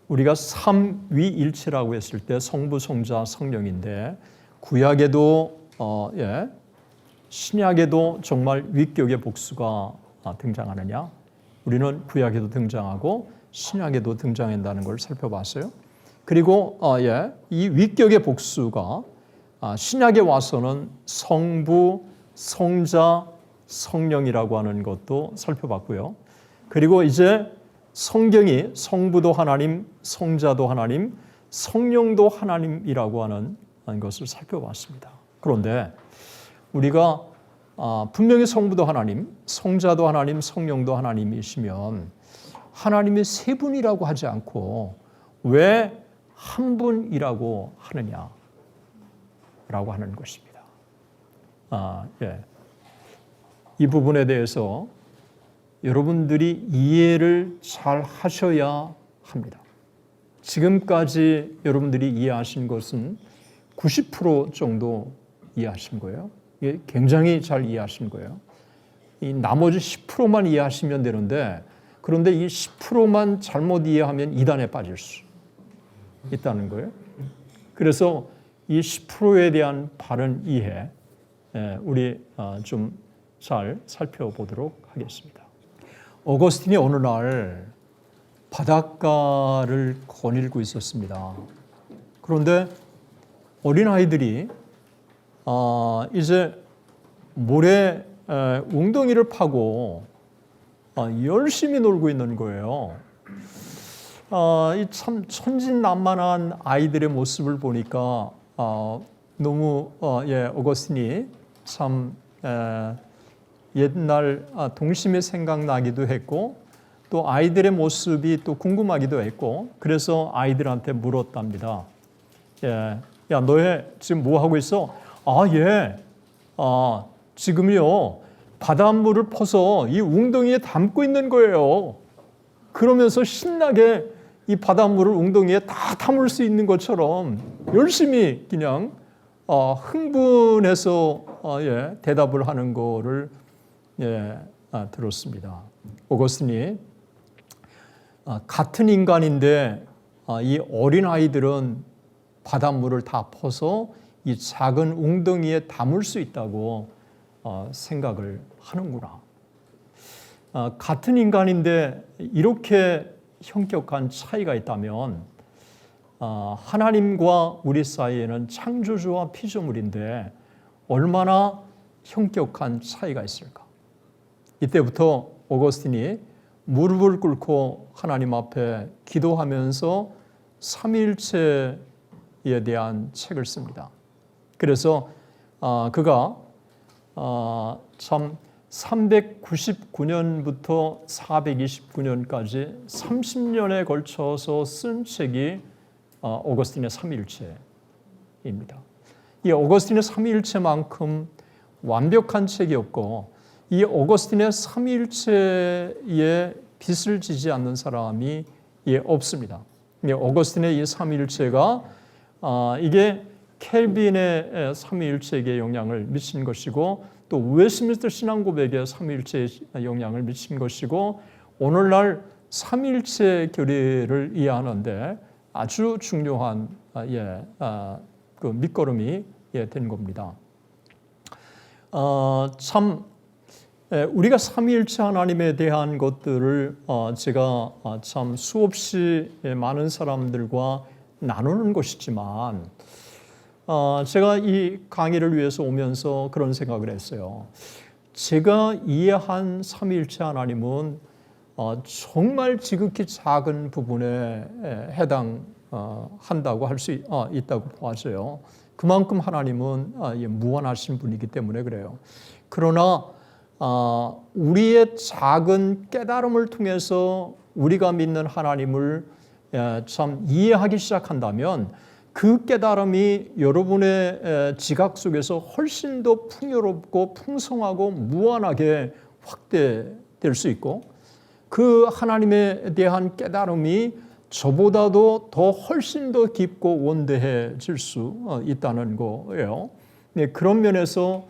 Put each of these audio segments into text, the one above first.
우리가 삼위일체라고 했을 때 성부, 성자, 성령인데 구약에도 신약에도 정말 위격의 복수가 등장하느냐? 우리는 구약에도 등장하고 신약에도 등장한다는 걸 살펴봤어요. 그리고 이 위격의 복수가 신약에 와서는 성부, 성자, 성령이라고 하는 것도 살펴봤고요. 그리고 이제 성경이 성부도 하나님, 성자도 하나님, 성령도 하나님이라고 하는 것을 살펴봤습니다. 그런데 우리가 분명히 성부도 하나님, 성자도 하나님, 성령도 하나님이시면 하나님이 세 분이라고 하지 않고 왜 한 분이라고 하느냐라고 하는 것입니다. 이 부분에 대해서 여러분들이 이해를 잘 하셔야 합니다. 지금까지 여러분들이 이해하신 것은 90% 정도 이해하신 거예요. 굉장히 잘 이해하신 거예요. 이 나머지 10%만 이해하시면 되는데 그런데 이 10%만 잘못 이해하면 이단에 빠질 수 있다는 거예요. 그래서 이 10%에 대한 바른 이해 우리 좀 잘 살펴보도록 하겠습니다. 어거스틴이 어느 날 바닷가를 거닐고 있었습니다. 그런데 어린아이들이 이제 모래 웅덩이를 파고 열심히 놀고 있는 거예요. 이 참 천진난만한 아이들의 모습을 보니까 너무 어거스틴이 참 옛날 동심이 생각나기도 했고 또 아이들의 모습이 또 궁금하기도 했고 그래서 아이들한테 물었답니다. 야, 너희 지금 뭐 하고 있어? 지금요 바닷물을 퍼서 이 웅덩이에 담고 있는 거예요. 그러면서 신나게 이 바닷물을 웅덩이에 다 담을 수 있는 것처럼 열심히 그냥 흥분해서 대답을 하는 거를 들었습니다. 오거스틴이 같은 인간인데 이 어린 아이들은 바닷물을 다 퍼서 이 작은 웅덩이에 담을 수 있다고 생각을 하는구나. 같은 인간인데 이렇게 현격한 차이가 있다면 하나님과 우리 사이에는 창조주와 피조물인데 얼마나 현격한 차이가 있을까? 이때부터 오거스틴이 무릎을 꿇고 하나님 앞에 기도하면서 삼위일체에 대한 책을 씁니다. 그래서 그가 참 399년부터 429년까지 30년에 걸쳐서 쓴 책이 오거스틴의 삼위일체입니다. 이 오거스틴의 삼위일체만큼 완벽한 책이 없고 이 오거스틴의 삼위일체에 빚을 지지 않는 사람이 없습니다. 오거스틴의 이 삼위일체가 이게 켈빈의 삼위일체에게 영향을 미친 것이고 또 웨스트민스터 신앙고백에 삼위일체에 영향을 미친 것이고 오늘날 삼위일체 교리를 이해하는데 아주 중요한 그 밑거름이 된 겁니다. 참 우리가 삼위일체 하나님에 대한 것들을 제가 참 수없이 많은 사람들과 나누는 것이지만 제가 이 강의를 위해서 오면서 그런 생각을 했어요. 제가 이해한 삼위일체 하나님은 정말 지극히 작은 부분에 해당한다고 할 수 있다고 봐져요. 그만큼 하나님은 무한하신 분이기 때문에 그래요. 그러나 우리의 작은 깨달음을 통해서 우리가 믿는 하나님을 참 이해하기 시작한다면 그 깨달음이 여러분의 지각 속에서 훨씬 더 풍요롭고 풍성하고 무한하게 확대될 수 있고 그 하나님에 대한 깨달음이 저보다도 더 훨씬 더 깊고 원대해질 수 있다는 거예요. 그런 면에서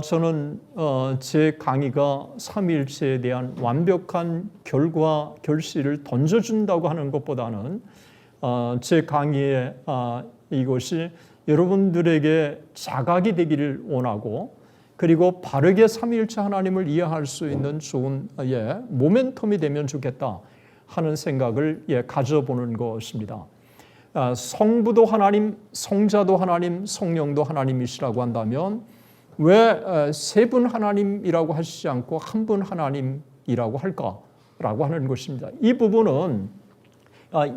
저는 제 강의가 삼위일체에 대한 완벽한 결과 결실을 던져준다고 하는 것보다는 제 강의에 이것이 여러분들에게 자각이 되기를 원하고 그리고 바르게 삼위일체 하나님을 이해할 수 있는 좋은 모멘텀이 되면 좋겠다 하는 생각을 가져보는 것입니다. 성부도 하나님, 성자도 하나님, 성령도 하나님이시라고 한다면 왜 세 분 하나님이라고 하시지 않고 한 분 하나님이라고 할까라고 하는 것입니다. 이 부분은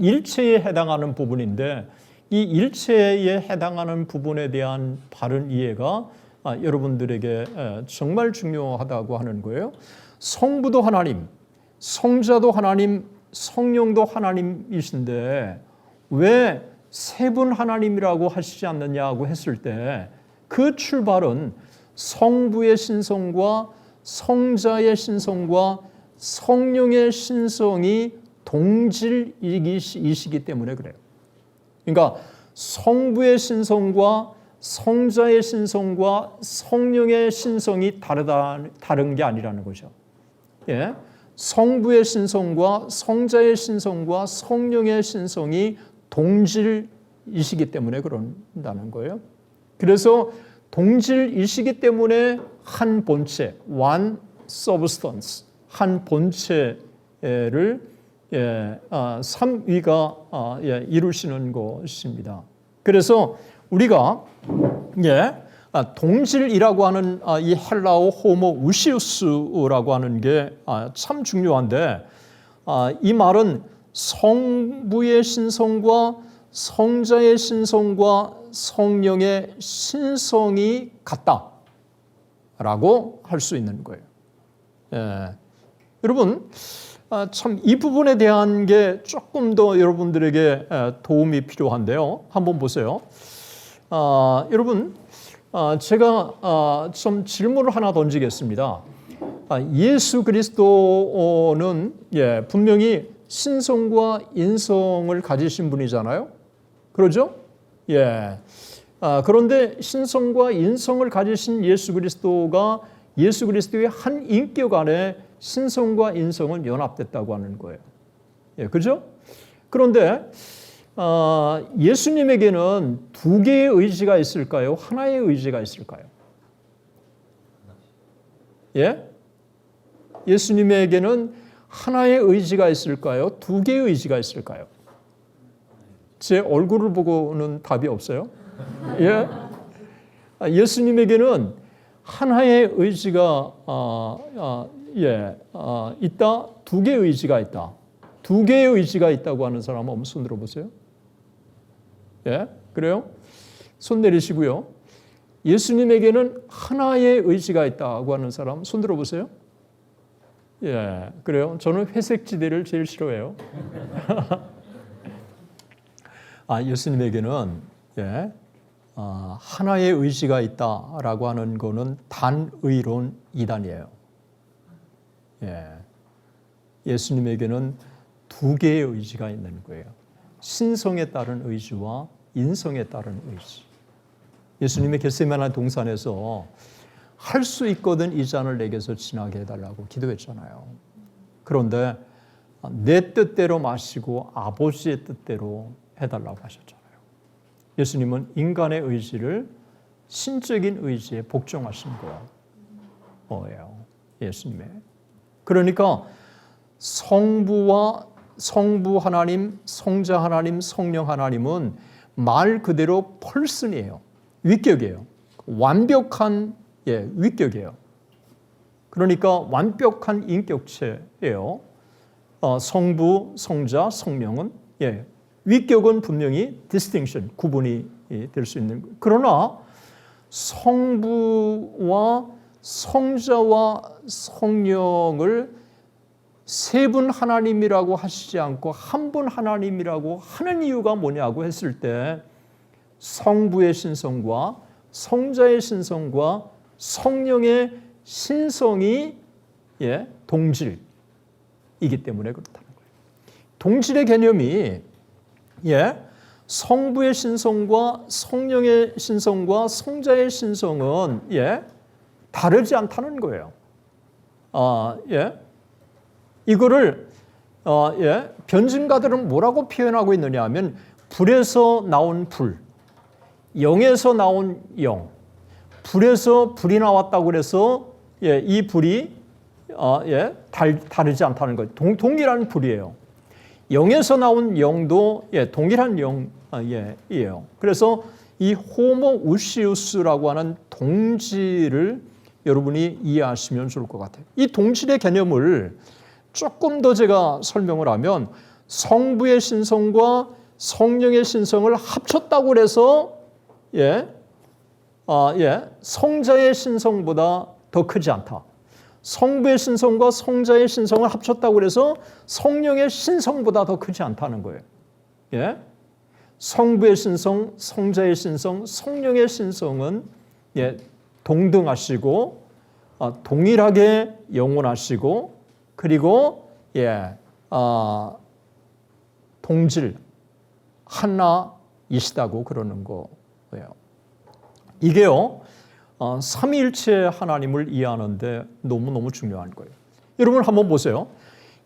일체에 해당하는 부분인데 이 일체에 해당하는 부분에 대한 바른 이해가 여러분들에게 정말 중요하다고 하는 거예요. 성부도 하나님, 성자도 하나님, 성령도 하나님이신데 왜 세 분 하나님이라고 하시지 않느냐고 했을 때 그 출발은 성부의 신성과 성자의 신성과 성령의 신성이 동질이시기 때문에 그래요. 그러니까 성부의 신성과 성자의 신성과 성령의 신성이 다른 게 아니라는 거죠. 성부의 신성과 성자의 신성과 성령의 신성이 동질이시기 때문에 그런다는 거예요. 그래서 동질이시기 때문에 한 본체, one substance, 한 본체를 삼위가 이루시는 것입니다. 그래서 우리가 동질이라고 하는 이 헬라어 호모우시우스라고 하는 게 참 중요한데 이 말은 성부의 신성과 성자의 신성과 성령의 신성이 같다라고 할 수 있는 거예요. 여러분 참 이 부분에 대한 게 조금 더 여러분들에게 도움이 필요한데요. 한번 보세요. 여러분 제가 좀 질문을 하나 던지겠습니다. 예수 그리스도는 분명히 신성과 인성을 가지신 분이잖아요. 그러죠? 그런데 신성과 인성을 가지신 예수 그리스도가 예수 그리스도의 한 인격 안에 신성과 인성은 연합됐다고 하는 거예요. 그죠? 그런데 예수님에게는 두 개의 의지가 있을까요? 하나의 의지가 있을까요? 예수님에게는 하나의 의지가 있을까요? 두 개의 의지가 있을까요? 제 얼굴을 보고는 답이 없어요. 예수님에게는 하나의 의지가 있다. 두 개의 의지가 있다. 두 개의 의지가 있다고 하는 사람 한번 손 들어보세요. 그래요? 손 내리시고요. 예수님에게는 하나의 의지가 있다고 하는 사람 손 들어보세요. 그래요? 저는 회색 지대를 제일 싫어해요. 예수님에게는 하나의 의지가 있다라고 하는 거는 단의론 이단이에요. 예수님에게는 두 개의 의지가 있는 거예요. 신성에 따른 의지와 인성에 따른 의지. 예수님의 겟세마네 동산에서 할 수 있거든 이 잔을 내게서 지나게 해달라고 기도했잖아요. 그런데 내 뜻대로 마시고 아버지의 뜻대로 해달라고 하셨잖아요. 예수님은 인간의 의지를 신적인 의지에 복종하신 거예요. 예수님의. 그러니까 성부 하나님, 성자 하나님, 성령 하나님은 말 그대로 펄슨이에요. 위격이에요. 완벽한 위격이에요. 그러니까 완벽한 인격체예요. 성부, 성자, 성령은 위격은 분명히 distinction, 구분이 될 수 있는 거예요. 그러나 성부와 성자와 성령을 세 분 하나님이라고 하시지 않고 한 분 하나님이라고 하는 이유가 뭐냐고 했을 때 성부의 신성과 성자의 신성과 성령의 신성이 동질이기 때문에 그렇다는 거예요. 동질의 개념이 성부의 신성과 성령의 신성과 성자의 신성은 다르지 않다는 거예요. 예. 이거를 변증가들은 뭐라고 표현하고 있느냐 하면 불에서 나온 불, 영에서 나온 영, 불에서 불이 나왔다고 그래서 이 불이 다르지 않다는 거예요. 동일한 불이에요. 영에서 나온 영도 동일한 영이에요. 그래서 이 호모우시우스라고 하는 동질을 여러분이 이해하시면 좋을 것 같아요. 이 동질의 개념을 조금 더 제가 설명을 하면 성부의 신성과 성령의 신성을 합쳤다고 해서 성자의 신성보다 더 크지 않다. 성부의 신성과 성자의 신성을 합쳤다고 해서 성령의 신성보다 더 크지 않다는 거예요. 성부의 신성, 성자의 신성, 성령의 신성은 동등하시고 동일하게 영원하시고 그리고 동질 하나이시다고 그러는 거예요. 이게요 삼위일체 하나님을 이해하는데 너무너무 중요한 거예요. 여러분 한번 보세요.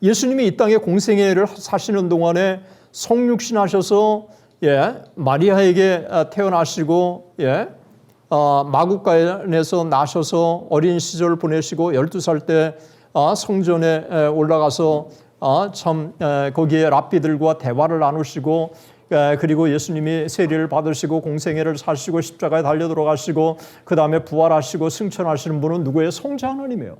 예수님이 이 땅에 공생애를 사시는 동안에 성육신하셔서 마리아에게 태어나시고 마구간에서 나셔서 어린 시절을 보내시고 12살 때 성전에 올라가서 거기에 랍비들과 대화를 나누시고 그리고 예수님이 세례를 받으시고 공생애를 사시고 십자가에 달려 들어가시고 그 다음에 부활하시고 승천하시는 분은 누구예요? 성자 하나님이에요.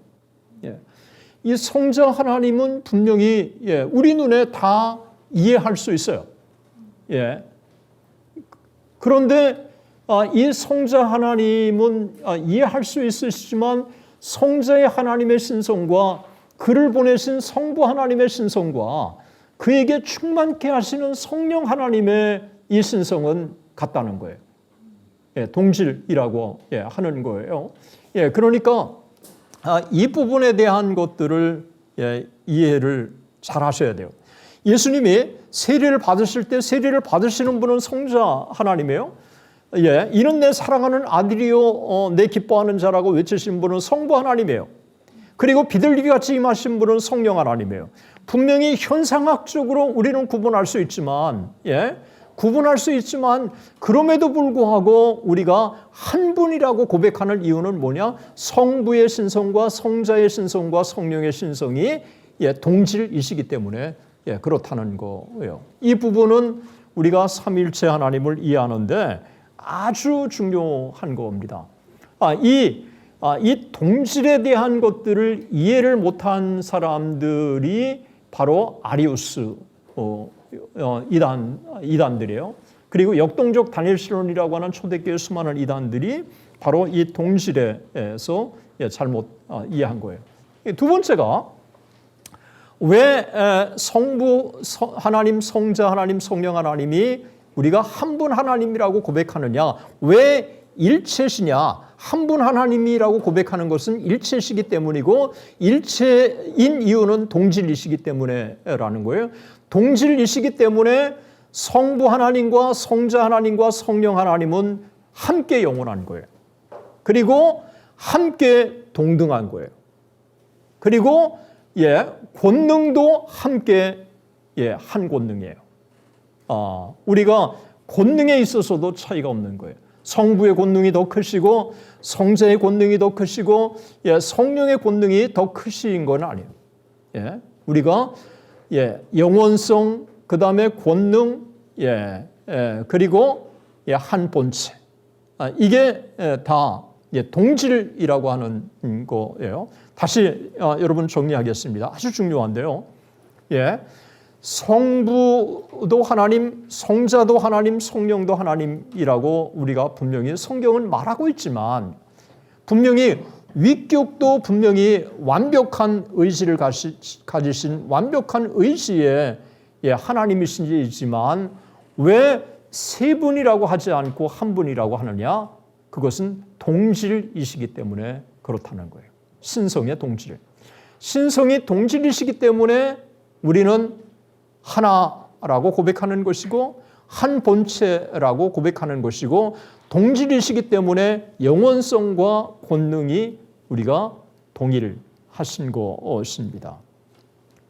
이 성자 하나님은 분명히 우리 눈에 다 이해할 수 있어요. 그런데 이 성자 하나님은 이해할 수 있으시지만 성자의 하나님의 신성과 그를 보내신 성부 하나님의 신성과 그에게 충만케 하시는 성령 하나님의 이 신성은 같다는 거예요. 동질이라고 하는 거예요. 그러니까 이 부분에 대한 것들을 이해를 잘 하셔야 돼요. 예수님이 세례를 받으실 때 세례를 받으시는 분은 성자 하나님이에요. 이는 내 사랑하는 아들이요 내 기뻐하는 자라고 외치신 분은 성부 하나님이에요. 그리고 비둘기 같이 임하신 분은 성령 하나님이에요. 분명히 현상학적으로 우리는 구분할 수 있지만 그럼에도 불구하고 우리가 한 분이라고 고백하는 이유는 뭐냐? 성부의 신성과 성자의 신성과 성령의 신성이 동질이시기 때문에 그렇다는 거예요. 이 부분은 우리가 삼위일체 하나님을 이해하는데 아주 중요한 겁니다. 이 동질에 대한 것들을 이해를 못한 사람들이 바로 아리우스 이단들이에요. 그리고 역동적 다니엘신론이라고 하는 초대교회 수많은 이단들이 바로 이 동질에서 잘못 이해한 거예요. 두 번째가 왜 성부 하나님, 성자 하나님, 성령 하나님이 우리가 한 분 하나님이라고 고백하느냐? 왜 일체시냐? 한 분 하나님이라고 고백하는 것은 일체시기 때문이고 일체인 이유는 동질이시기 때문에라는 거예요. 동질이시기 때문에 성부 하나님과 성자 하나님과 성령 하나님은 함께 영원한 거예요. 그리고 함께 동등한 거예요. 그리고 권능도 함께 한 권능이에요. 우리가 권능에 있어서도 차이가 없는 거예요. 성부의 권능이 더 크시고 성자의 권능이 더 크시고 성령의 권능이 더 크신 건 아니에요. 우리가 영원성, 그 다음에 권능, 그리고 한 본체, 이게 다 동질이라고 하는 거예요. 다시 여러분 정리하겠습니다. 아주 중요한데요. 성부도 하나님, 성자도 하나님, 성령도 하나님이라고 우리가 분명히 성경은 말하고 있지만 분명히 위격도 분명히 완벽한 의지를 가지신 완벽한 의지의 하나님이시지만 왜 세 분이라고 하지 않고 한 분이라고 하느냐? 그것은 동질이시기 때문에 그렇다는 거예요. 신성의 동질. 신성이 동질이시기 때문에 우리는 하나라고 고백하는 것이고 한 본체라고 고백하는 것이고 동질이시기 때문에 영원성과 권능이 우리가 동의를 하신 것입니다.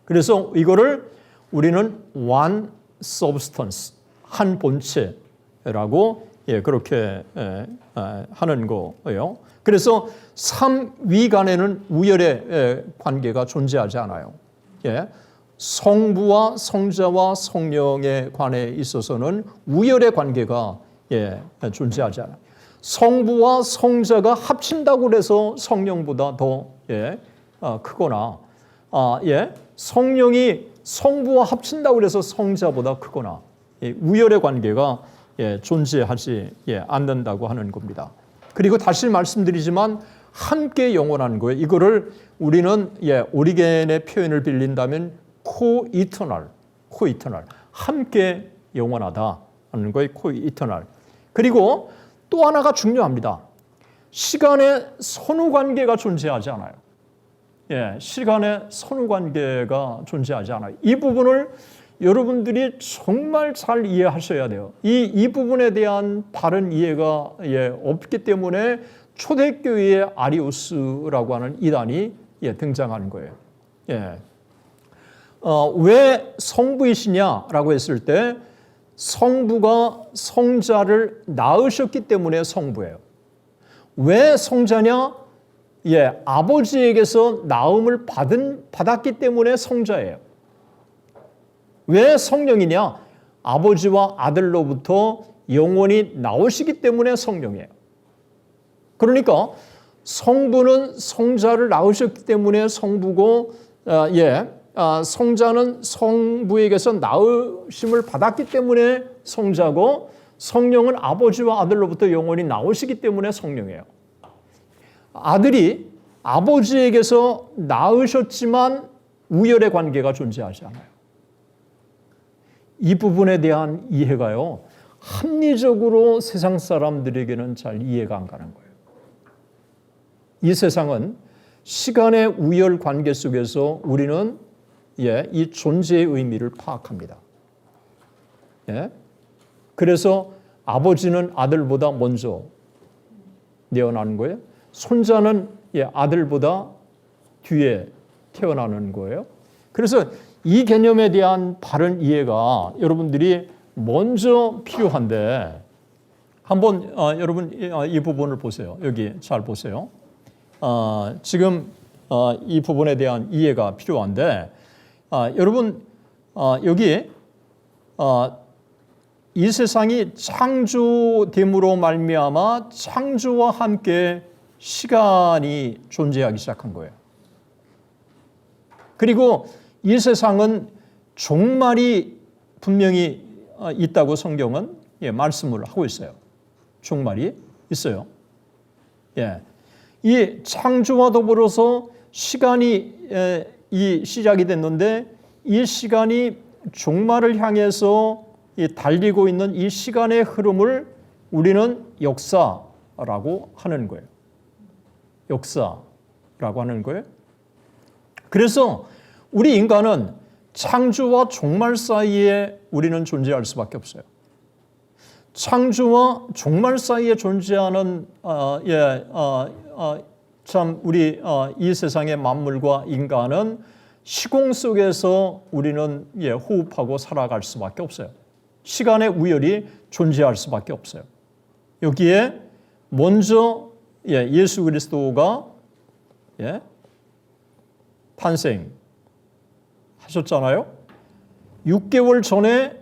그래서 이거를 우리는 one substance, 한 본체라고 그렇게 하는 거예요. 그래서 삼위 간에는 우열의 관계가 존재하지 않아요. 성부와 성자와 성령에 관해 있어서는 우열의 관계가 존재하지 않아요. 성부와 성자가 합친다고 해서 성령보다 더 크거나, 성령이 성부와 합친다고 해서 성자보다 크거나, 우열의 관계가 존재하지 않는다고 하는 겁니다. 그리고 다시 말씀드리지만 함께 영원한 거예요. 이거를 우리는 오리겐의 표현을 빌린다면 코이터널, 함께 영원하다 하는 거예요. 코이터널. 그리고 또 하나가 중요합니다. 시간의 선후관계가 존재하지 않아요. 시간의 선후관계가 존재하지 않아요. 이 부분을 여러분들이 정말 잘 이해하셔야 돼요. 이 부분에 대한 바른 이해가 없기 때문에 초대교회의 아리우스라고 하는 이단이 등장하는 거예요. 왜 성부이시냐라고 했을 때 성부가 성자를 낳으셨기 때문에 성부예요. 왜 성자냐? 아버지에게서 낳음을 받았기 때문에 성자예요. 왜 성령이냐? 아버지와 아들로부터 영원히 나오시기 때문에 성령이에요. 그러니까 성부는 성자를 낳으셨기 때문에 성부고, 성자는 성부에게서 낳으심을 받았기 때문에 성자고, 성령은 아버지와 아들로부터 영원히 나오시기 때문에 성령이에요. 아들이 아버지에게서 낳으셨지만 우열의 관계가 존재하지 않아요. 이 부분에 대한 이해가요, 합리적으로 세상 사람들에게는 잘 이해가 안 가는 거예요. 이 세상은 시간의 우열 관계 속에서 우리는 이 존재의 의미를 파악합니다. 그래서 아버지는 아들보다 먼저 태어나는 거예요. 손자는 아들보다 뒤에 태어나는 거예요. 그래서 이 개념에 대한 바른 이해가 여러분들이 먼저 필요한데, 한번 여러분 이 부분을 보세요. 여기 잘 보세요. 지금 이 부분에 대한 이해가 필요한데, 여러분 여기 이 세상이 창조됨으로 말미암아 창조와 함께 시간이 존재하기 시작한 거예요. 그리고 이 세상은 종말이 분명히 있다고 성경은 말씀을 하고 있어요. 종말이 있어요. 이 창조와 더불어서 시간이 시작이 됐는데, 이 시간이 종말을 향해서 달리고 있는 이 시간의 흐름을 우리는 역사라고 하는 거예요. 역사라고 하는 거예요. 그래서 우리 인간은 창조와 종말 사이에 우리는 존재할 수밖에 없어요. 창조와 종말 사이에 존재하는 참 우리 이 세상의 만물과 인간은 시공 속에서 우리는 호흡하고 살아갈 수밖에 없어요. 시간의 우열이 존재할 수밖에 없어요. 여기에 먼저 예수 그리스도가 탄생하셨잖아요. 6개월 전에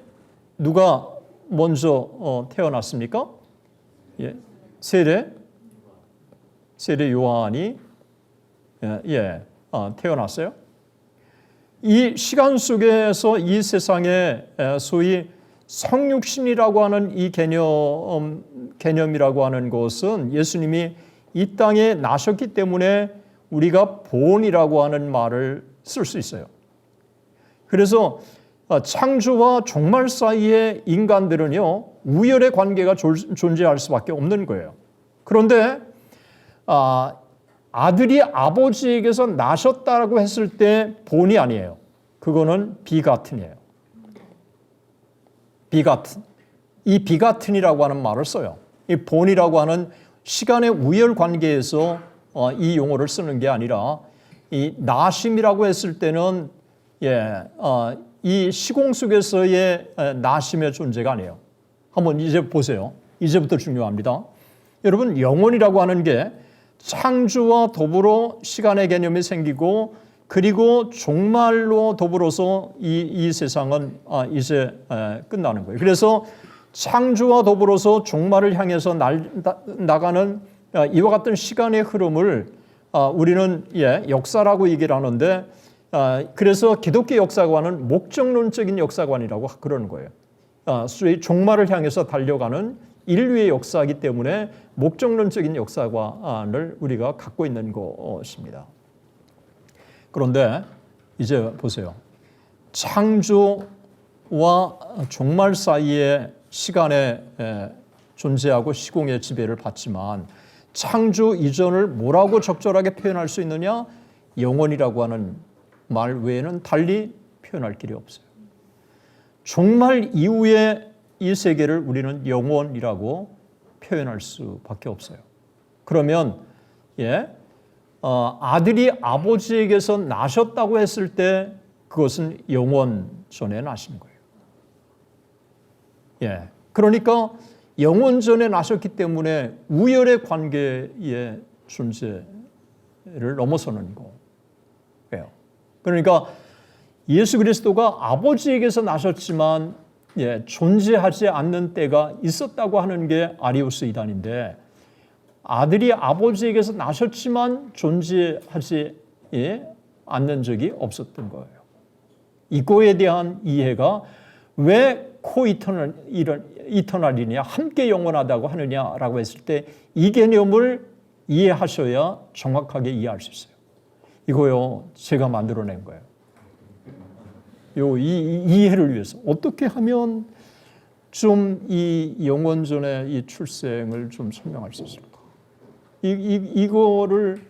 누가 먼저 태어났습니까? 세례 요한이 태어났어요. 이 시간 속에서 이 세상에 소위 성육신이라고 하는 이 개념이라고 하는 것은 예수님이 이 땅에 나셨기 때문에 우리가 본이라고 하는 말을 쓸 수 있어요. 그래서 창조와 종말 사이의 인간들은요, 우열의 관계가 존재할 수밖에 없는 거예요. 그런데 아들이 아버지에게서 나셨다라고 했을 때 본이 아니에요. 그거는 비가튼이에요. 비가튼. 이 비가튼이라고 하는 말을 써요. 이 본이라고 하는 시간의 우열 관계에서 이 용어를 쓰는 게 아니라 이 나심이라고 했을 때는 이 시공 속에서의 나심의 존재가 아니에요. 한번 이제 보세요. 이제부터 중요합니다. 여러분, 영혼이라고 하는 게 창조와 더불어 시간의 개념이 생기고 그리고 종말로 더불어서 이 세상은 이제 끝나는 거예요. 그래서 창조와 더불어서 종말을 향해서 나가는 이와 같은 시간의 흐름을 우리는 역사라고 얘기를 하는데, 그래서 기독교 역사관은 목적론적인 역사관이라고 그러는 거예요. 소위 종말을 향해서 달려가는 인류의 역사이기 때문에 목적론적인 역사관을 우리가 갖고 있는 것입니다. 그런데 이제 보세요. 창조와 종말 사이에 시간에 존재하고 시공의 지배를 받지만 창조 이전을 뭐라고 적절하게 표현할 수 있느냐? 영원이라고 하는 말 외에는 달리 표현할 길이 없어요. 종말 이후에 이 세계를 우리는 영원이라고 표현할 수밖에 없어요. 그러면 아들이 아버지에게서 나셨다고 했을 때 그것은 영원 전에 나신 거예요. 그러니까 영원 전에 나셨기 때문에 우열의 관계의 존재를 넘어서는 거예요. 그러니까 예수 그리스도가 아버지에게서 나셨지만 존재하지 않는 때가 있었다고 하는 게 아리우스 이단인데, 아들이 아버지에게서 나셨지만 존재하지 않는 적이 없었던 거예요. 이거에 대한 이해가 왜 이터널이냐, 함께 영원하다고 하느냐라고 했을 때 이 개념을 이해하셔야 정확하게 이해할 수 있어요. 이거요, 제가 만들어낸 거예요. 이 이해를 위해서 어떻게 하면 좀 이 영원전의 이 출생을 좀 설명할 수 있을까? 이거를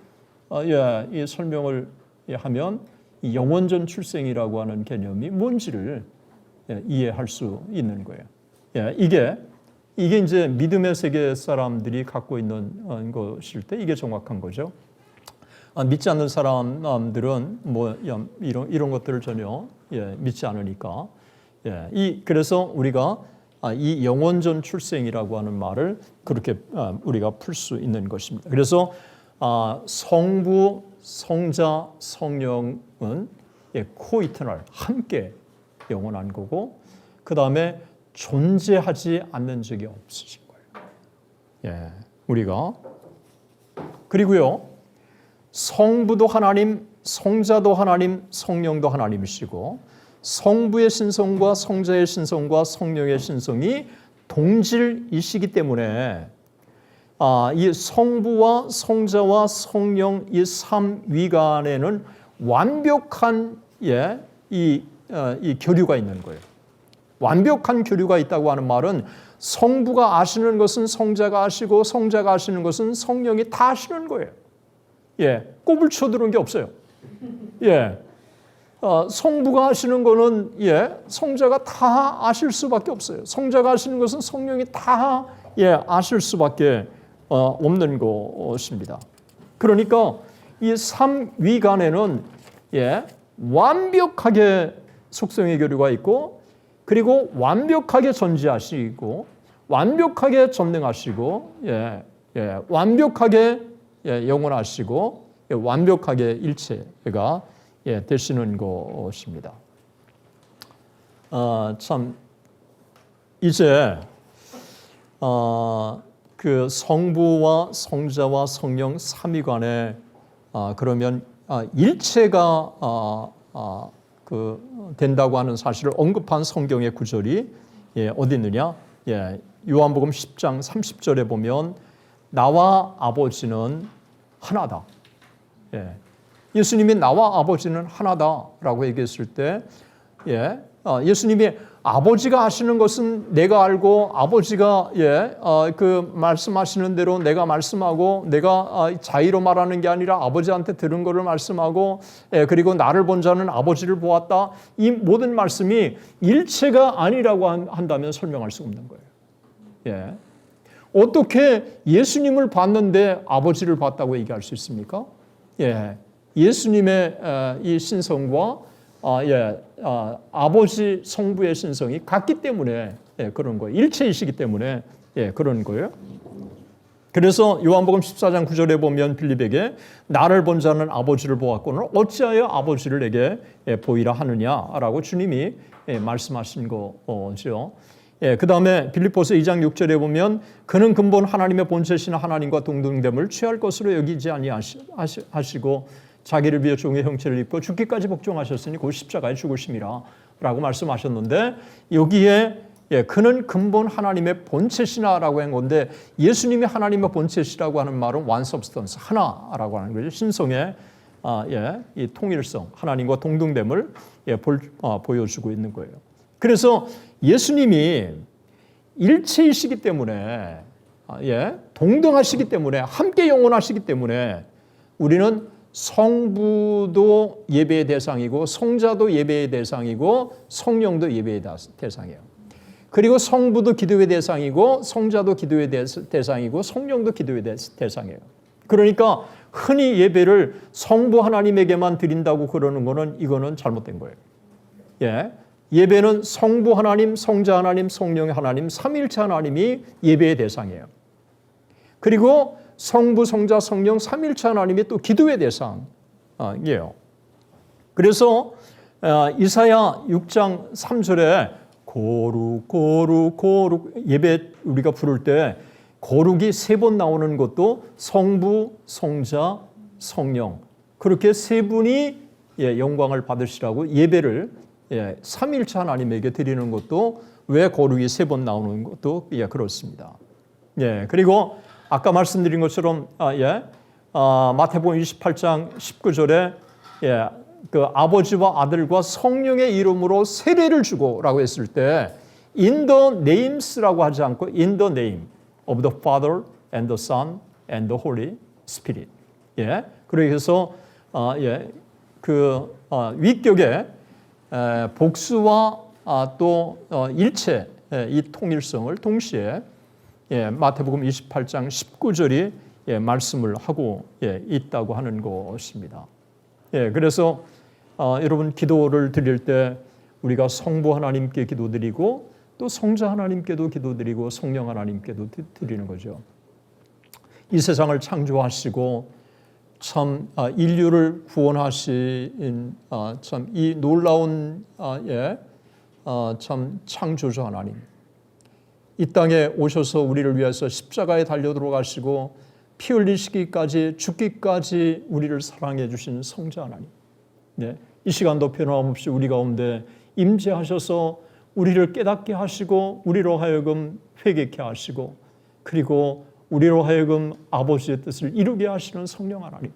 이 설명을 하면 이 영원전 출생이라고 하는 개념이 뭔지를 이해할 수 있는 거예요. 이게 이제 믿음의 세계 사람들이 갖고 있는 것일 때 이게 정확한 거죠. 믿지 않는 사람들은 뭐 이런 것들을 전혀 믿지 않으니까 그래서 우리가 이 영원전 출생이라고 하는 말을 그렇게 우리가 풀 수 있는 것입니다. 그래서 성부, 성자, 성령은 코이터널, 함께 영원한 거고, 그 다음에 존재하지 않는 적이 없으신 거예요. 우리가 그리고요, 성부도 하나님, 성자도 하나님, 성령도 하나님이시고, 성부의 신성과 성자의 신성과 성령의 신성이 동질이시기 때문에 이 성부와 성자와 성령 이 삼위간에는 완벽한 이 교류가 있는 거예요. 완벽한 교류가 있다고 하는 말은 성부가 아시는 것은 성자가 아시고 성자가 아시는 것은 성령이 다 아시는 거예요. 꼽을 쳐들은 게 없어요. 성부가 아시는 거는 성자가 다 아실 수밖에 없어요. 성자가 아시는 것은 성령이 다 아실 수밖에 없는 것입니다. 그러니까 이 삼위간에는 완벽하게 속성의 교류가 있고, 그리고 완벽하게 전지하시고, 완벽하게 전능하시고, 완벽하게 영원하시고, 완벽하게 일체가 되시는 것입니다. 참 이제 그 성부와 성자와 성령 삼위간에 그러면 일체가 된다고 하는 사실을 언급한 성경의 구절이 어디 있느냐? 요한복음 10장 30절에 보면 나와 아버지는 하나다. 예수님이 나와 아버지는 하나다라고 얘기했을 때 예수님이 아버지가 하시는 것은 내가 알고, 아버지가 그 말씀하시는 대로 내가 말씀하고, 내가 자의로 말하는 게 아니라 아버지한테 들은 것을 말씀하고, 그리고 나를 본 자는 아버지를 보았다. 이 모든 말씀이 일체가 아니라고 한다면 설명할 수 없는 거예요. 어떻게 예수님을 봤는데 아버지를 봤다고 얘기할 수 있습니까? 예, 예수님의 이 신성과 아버지 성부의 신성이 같기 때문에 그런 거예요. 일체이시기 때문에 그런 거예요. 그래서 요한복음 14장 9절에 보면 빌립에게 나를 본 자는 아버지를 보았거늘 어찌하여 아버지를 내게 보이라 하느냐라고 주님이 말씀하신 거죠. 그 다음에 빌립보서 2장 6절에 보면 그는 근본 하나님의 본체신 하나님과 동등됨을 취할 것으로 여기지 아니하시고 자기를 위해 종의 형체를 입고 죽기까지 복종하셨으니 곧 십자가에 죽으심이라 라고 말씀하셨는데 여기에 그는 근본 하나님의 본체시나라고 한 건데 예수님이 하나님의 본체시라고 하는 말은 one substance, 하나라고 하는 거죠. 신성의 이 통일성, 하나님과 동등됨을 보여주고 있는 거예요. 그래서 예수님이 일체이시기 때문에 동등하시기 때문에 함께 영원하시기 때문에 우리는 성부도 예배의 대상이고 성자도 예배의 대상이고 성령도 예배의 대상이에요. 그리고 성부도 기도의 대상이고 성자도 기도의 대상이고 성령도 기도의 대상이에요. 그러니까 흔히 예배를 성부 하나님에게만 드린다고 그러는 거는 이거는 잘못된 거예요. 예배는 성부 하나님, 성자 하나님, 성령 하나님, 삼일체 하나님이 예배의 대상이에요. 그리고 성부, 성자, 성령, 삼일체 하나님이 또 기도의 대상이에요. 그래서 이사야 6장 3절에 거룩, 거룩, 거룩 예배 우리가 부를 때 거룩이 3번 나오는 것도 성부, 성자, 성령 그렇게 3분이 영광을 받으시라고 예배를 삼일체 하나님에게 드리는 것도 왜 거룩이 3번 나오는 것도 그렇습니다. 그리고 아까 말씀드린 것처럼 마태복음 28장 19절에 그 아버지와 아들과 성령의 이름으로 세례를 주고라고 했을 때 in the names라고 하지 않고 in the name of the Father and the Son and the Holy Spirit. 그래서 그 위격에 복수와 또 일체 이 통일성을 동시에 마태복음 28장 19절이 말씀을 하고 있다고 하는 것입니다. 그래서 여러분 기도를 드릴 때 우리가 성부 하나님께 기도드리고 또 성자 하나님께도 기도드리고 성령 하나님께도 드리는 거죠. 이 세상을 창조하시고 참 인류를 구원하신 참 이 놀라운 참 창조주 하나님 이 땅에 오셔서 우리를 위해서 십자가에 달려 들어가시고 피 흘리시기까지 죽기까지 우리를 사랑해 주신 성자 하나님 이 시간도 변함없이 우리 가운데 임재하셔서 우리를 깨닫게 하시고 우리로 하여금 회개케 하시고 그리고 우리로 하여금 아버지의 뜻을 이루게 하시는 성령 하나님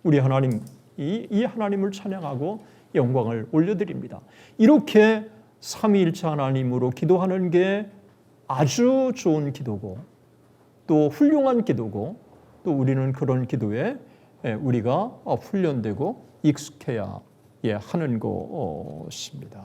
우리 하나님 이 하나님을 찬양하고 영광을 올려드립니다. 이렇게 삼위일체 하나님으로 기도하는 게 아주 좋은 기도고 또 훌륭한 기도고 또 우리는 그런 기도에 우리가 훈련되고 익숙해야 하는 것입니다.